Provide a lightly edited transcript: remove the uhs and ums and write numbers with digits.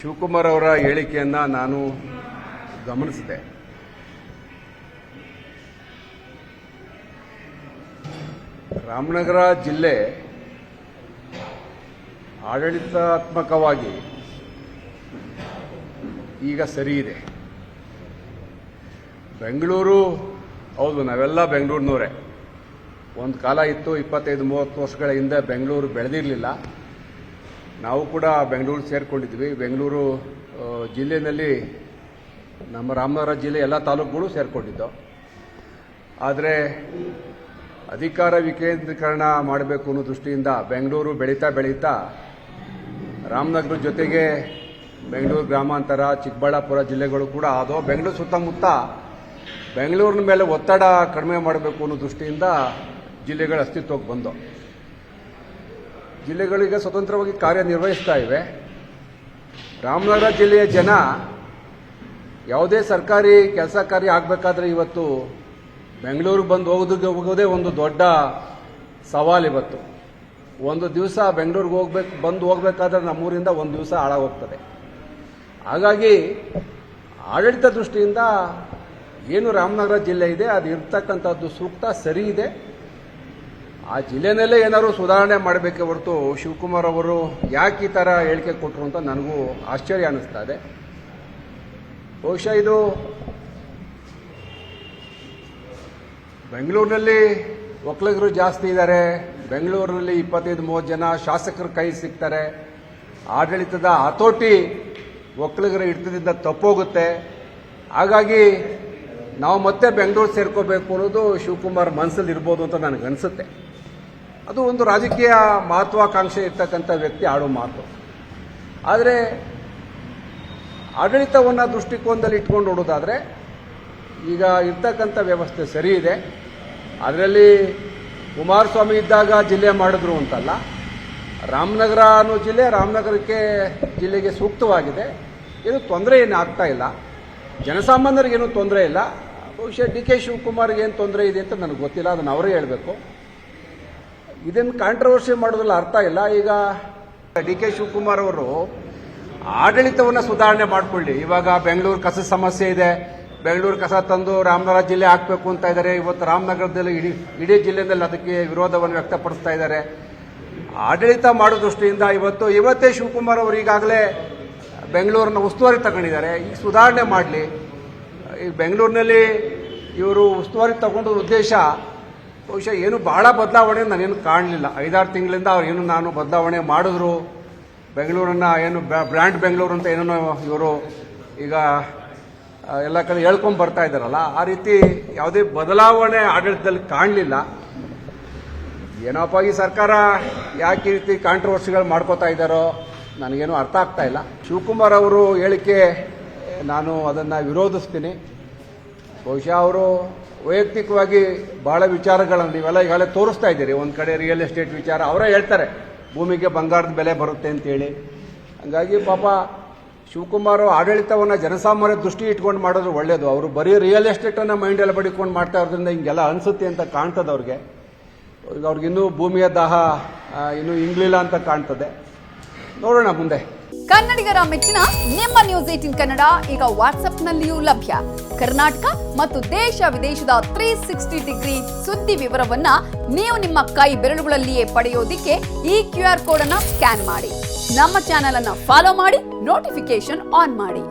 ಶಿವಕುಮಾರ್ ಅವರ ಹೇಳಿಕೆಯನ್ನು ನಾನು ಗಮನಿಸಿದೆ. ರಾಮನಗರ ಜಿಲ್ಲೆ ಆಡಳಿತಾತ್ಮಕವಾಗಿ ಈಗ ಸರಿ ಇದೆ. ಬೆಂಗಳೂರು ಹೌದು, ನಾವೆಲ್ಲ ಬೆಂಗಳೂರಿನವರೇ. ಒಂದು ಕಾಲ ಇತ್ತು, 25-30 ವರ್ಷಗಳ ಹಿಂದೆ ಬೆಂಗಳೂರು ಬೆಳೆದಿರಲಿಲ್ಲ. ನಾವು ಕೂಡ ಬೆಂಗಳೂರು ಸೇರಿಕೊಂಡಿದ್ವಿ. ಬೆಂಗಳೂರು ಜಿಲ್ಲೆಯಲ್ಲಿ ನಮ್ಮ ರಾಮನಗರ ಜಿಲ್ಲೆ ಎಲ್ಲ ತಾಲೂಕುಗಳು ಸೇರಿಕೊಂಡಿದ್ದು. ಆದರೆ ಅಧಿಕಾರ ವಿಕೇಂದ್ರೀಕರಣ ಮಾಡಬೇಕು ಅನ್ನೋ ದೃಷ್ಟಿಯಿಂದ ಬೆಂಗಳೂರು ಬೆಳೀತಾ ರಾಮನಗರ ಜೊತೆಗೆ ಬೆಂಗಳೂರು ಗ್ರಾಮಾಂತರ, ಚಿಕ್ಕಬಳ್ಳಾಪುರ ಜಿಲ್ಲೆಗಳು ಕೂಡ ಅದು ಬೆಂಗಳೂರು ಸುತ್ತಮುತ್ತ ಬೆಂಗಳೂರಿನ ಮೇಲೆ ಒತ್ತಡ ಕಡಿಮೆ ಮಾಡಬೇಕು ಅನ್ನೋ ದೃಷ್ಟಿಯಿಂದ ಜಿಲ್ಲೆಗಳ ಅಸ್ತಿತ್ವಕ್ಕೆ ಬಂದು ಜಿಲ್ಲೆಗಳಿಗೆ ಸ್ವತಂತ್ರವಾಗಿ ಕಾರ್ಯನಿರ್ವಹಿಸ್ತಾ ಇವೆ. ರಾಮನಗರ ಜಿಲ್ಲೆಯ ಜನ ಯಾವುದೇ ಸರ್ಕಾರಿ ಕೆಲಸ ಕಾರ್ಯ ಆಗಬೇಕಾದ್ರೆ ಇವತ್ತು ಬೆಂಗಳೂರಿಗೆ ಹೋಗೋದೇ ಒಂದು ದೊಡ್ಡ ಸವಾಲು. ಇವತ್ತು ಒಂದು ದಿವಸ ಬೆಂಗಳೂರಿಗೆ ಹೋಗಬೇಕಾದ್ರೆ ನಮ್ಮೂರಿಂದ ಒಂದು ದಿವಸ ಹಾಳಾಗೋಗ್ತದೆ. ಹಾಗಾಗಿ ಆಡಳಿತ ದೃಷ್ಟಿಯಿಂದ ಏನು ರಾಮನಗರ ಜಿಲ್ಲೆ ಇದೆ ಅದು ಇರ್ತಕ್ಕಂಥದ್ದು ಸೂಕ್ತ, ಸರಿ ಇದೆ. ಆ ಜಿಲ್ಲೆನಲ್ಲೇ ಏನಾದ್ರು ಸುಧಾರಣೆ ಮಾಡಬೇಕೆ ಹೊರತು ಶಿವಕುಮಾರ್ ಅವರು ಯಾಕೆ ಈ ಥರ ಹೇಳಿಕೆ ಕೊಟ್ಟರು ಅಂತ ನನಗೂ ಆಶ್ಚರ್ಯ ಅನ್ನಿಸ್ತಾ ಇದೆ. ಬಹುಶಃ ಇದು ಬೆಂಗಳೂರಿನಲ್ಲಿ ಒಕ್ಕಲಿಗರು ಜಾಸ್ತಿ ಇದ್ದಾರೆ, ಬೆಂಗಳೂರಿನಲ್ಲಿ 25-30 ಜನ ಶಾಸಕರ ಕೈ ಸಿಗ್ತಾರೆ, ಆಡಳಿತದ ಹತೋಟಿ ಒಕ್ಕಲಿಗರ ಹಿಡಿತದಿಂದ ತಪ್ಪೋಗುತ್ತೆ. ಹಾಗಾಗಿ ನಾವು ಮತ್ತೆ ಬೆಂಗಳೂರು ಸೇರ್ಕೋಬೇಕು ಅನ್ನೋದು ಶಿವಕುಮಾರ್ ಮನಸ್ಸಲ್ಲಿ ಇರ್ಬೋದು ಅಂತ ನನಗನ್ಸುತ್ತೆ. ಅದು ಒಂದು ರಾಜಕೀಯ ಮಹತ್ವಾಕಾಂಕ್ಷೆ ಇರ್ತಕ್ಕಂಥ ವ್ಯಕ್ತಿ ಆಡೋ ಮಾತು. ಆದರೆ ಆಡಳಿತವನ್ನು ದೃಷ್ಟಿಕೋನದಲ್ಲಿ ಇಟ್ಕೊಂಡು ನೋಡೋದಾದರೆ ಈಗ ಇರ್ತಕ್ಕಂಥ ವ್ಯವಸ್ಥೆ ಸರಿ ಇದೆ. ಅದರಲ್ಲಿ ಕುಮಾರಸ್ವಾಮಿ ಇದ್ದಾಗ ಜಿಲ್ಲೆ ಮಾಡಿದ್ರು ಅಂತಲ್ಲ, ರಾಮನಗರ ಅನ್ನೋ ಜಿಲ್ಲೆ ರಾಮನಗರಕ್ಕೆ ಜಿಲ್ಲೆಗೆ ಸೂಕ್ತವಾಗಿದೆ. ಏನು ತೊಂದರೆ ಏನು ಆಗ್ತಾ ಇಲ್ಲ, ಜನಸಾಮಾನ್ಯರಿಗೇನು ತೊಂದರೆ ಇಲ್ಲ. ಬಹುಶಃ ಡಿ.ಕೆ. ಶಿವಕುಮಾರ್ಗೆ ಏನು ತೊಂದರೆ ಇದೆ ಅಂತ ನನಗೆ ಗೊತ್ತಿಲ್ಲ, ಅದನ್ನು ಅವರೇ ಹೇಳಬೇಕು. ಇದನ್ನು ಕಾಂಟ್ರವರ್ಸಿ ಮಾಡೋದ್ರಲ್ಲಿ ಅರ್ಥ ಇಲ್ಲ. ಈಗ ಡಿ.ಕೆ. ಶಿವಕುಮಾರ್ ಅವರು ಆಡಳಿತವನ್ನು ಸುಧಾರಣೆ ಮಾಡಿಕೊಳ್ಳಿ. ಇವಾಗ ಬೆಂಗಳೂರು ಕಸದ ಸಮಸ್ಯೆ ಇದೆ, ಬೆಂಗಳೂರು ಕಸ ತಂದು ರಾಮನಗರ ಜಿಲ್ಲೆ ಹಾಕಬೇಕು ಅಂತ ಇದ್ದಾರೆ. ಇವತ್ತು ರಾಮನಗರದಲ್ಲಿ ಇಡೀ ಜಿಲ್ಲೆಯಲ್ಲಿ ಅದಕ್ಕೆ ವಿರೋಧವನ್ನು ವ್ಯಕ್ತಪಡಿಸ್ತಾ ಇದ್ದಾರೆ. ಆಡಳಿತ ಮಾಡೋ ದೃಷ್ಟಿಯಿಂದ ಇವತ್ತೇ ಶಿವಕುಮಾರ್ ಅವರು ಈಗಾಗಲೇ ಬೆಂಗಳೂರನ್ನ ಉಸ್ತುವಾರಿ ತಗೊಂಡಿದ್ದಾರೆ. ಈಗ ಸುಧಾರಣೆ ಮಾಡಲಿ. ಈ ಬೆಂಗಳೂರಿನಲ್ಲಿ ಇವರು ಉಸ್ತುವಾರಿ ತಗೊಂಡ ಉದ್ದೇಶ ಬಹುಶಃ ಏನು ಬಹಳ ಬದಲಾವಣೆ ನಾನೇನು ಕಾಣಲಿಲ್ಲ. 5-6 ತಿಂಗಳಿಂದ ಅವ್ರು ಏನು ನಾನು ಬದಲಾವಣೆ ಮಾಡಿದ್ರು, ಬೆಂಗಳೂರನ್ನು ಏನು ಬ್ರ್ಯಾಂಡ್ ಬೆಂಗಳೂರು ಅಂತ ಏನೋ ಇವರು ಈಗ ಎಲ್ಲ ಕಡೆ ಹೇಳ್ಕೊಂಡು ಬರ್ತಾ ಇದ್ದಾರಲ್ಲ, ಆ ರೀತಿ ಯಾವುದೇ ಬದಲಾವಣೆ ಆಡಳಿತದಲ್ಲಿ ಕಾಣಲಿಲ್ಲ. ಏನಪ್ಪ ಈ ಸರ್ಕಾರ ಯಾಕೆ ಈ ರೀತಿ ಕಾಂಟ್ರವರ್ಸಿಗಳು ಮಾಡ್ಕೋತಾ ಇದ್ದಾರೋ ನನಗೇನು ಅರ್ಥ ಆಗ್ತಾ ಇಲ್ಲ. ಶಿವಕುಮಾರ್ ಅವರು ಹೇಳಿಕೆ ನಾನು ಅದನ್ನು ವಿರೋಧಿಸ್ತೀನಿ. ಬಹುಶಃ ಅವರು ವೈಯಕ್ತಿಕವಾಗಿ ಬಹಳ ವಿಚಾರಗಳನ್ನು ನೀವೆಲ್ಲ ಈಗಾಗಲೇ ತೋರಿಸ್ತಾ ಇದ್ದೀರಿ. ಒಂದು ಕಡೆ ರಿಯಲ್ ಎಸ್ಟೇಟ್ ವಿಚಾರ ಅವರೇ ಹೇಳ್ತಾರೆ, ಭೂಮಿಗೆ ಬಂಗಾರದ ಬೆಲೆ ಬರುತ್ತೆ ಅಂತೇಳಿ. ಹಾಗಾಗಿ ಪಾಪ ಶಿವಕುಮಾರ್ ಆಡಳಿತವನ್ನು ಜನಸಾಮಾನ್ಯ ದೃಷ್ಟಿ ಇಟ್ಕೊಂಡು ಮಾಡೋದು ಒಳ್ಳೆಯದು. ಅವರು ಬರೀ ರಿಯಲ್ ಎಸ್ಟೇಟನ್ನು ಮೈಂಡೆಲ್ಲ ಬಡಿಕೊಂಡು ಮಾಡ್ತಾ ಇರೋದ್ರಿಂದ ಹಿಂಗೆಲ್ಲ ಅನಿಸುತ್ತೆ ಅಂತ ಕಾಣ್ತದೆ ಅವ್ರಿಗೆ. ಅವ್ರಿಗಿನ್ನೂ ಭೂಮಿಯ ದಾಹ ಇನ್ನೂ ಇಂಗ್ಲಿಲ್ಲ ಅಂತ ಕಾಣ್ತದೆ. ನೋಡೋಣ ಮುಂದೆ. ಕನ್ನಡಿಗರ ಮೆಚ್ಚಿನ ನಿಮ್ಮ ನ್ಯೂಸ್ 18 ಕನ್ನಡ ಈಗ ವಾಟ್ಸ್ಆಪ್ನಲ್ಲಿಯೂ ಲಭ್ಯ. ಕರ್ನಾಟಕ ಮತ್ತು ದೇಶ ವಿದೇಶದ 360 ಡಿಗ್ರಿ ಸುದ್ದಿ ವಿವರವನ್ನ ನೀವು ನಿಮ್ಮ ಕೈ ಬೆರಳುಗಳಲ್ಲಿಯೇ ಪಡೆಯೋದಿಕ್ಕೆ ಈ QR ಕೋಡ್ ಅನ್ನ ಸ್ಕ್ಯಾನ್ ಮಾಡಿ. ನಮ್ಮ ಚಾನೆಲ್ ಅನ್ನ ಫಾಲೋ ಮಾಡಿ, ನೋಟಿಫಿಕೇಶನ್ ಆನ್ ಮಾಡಿ.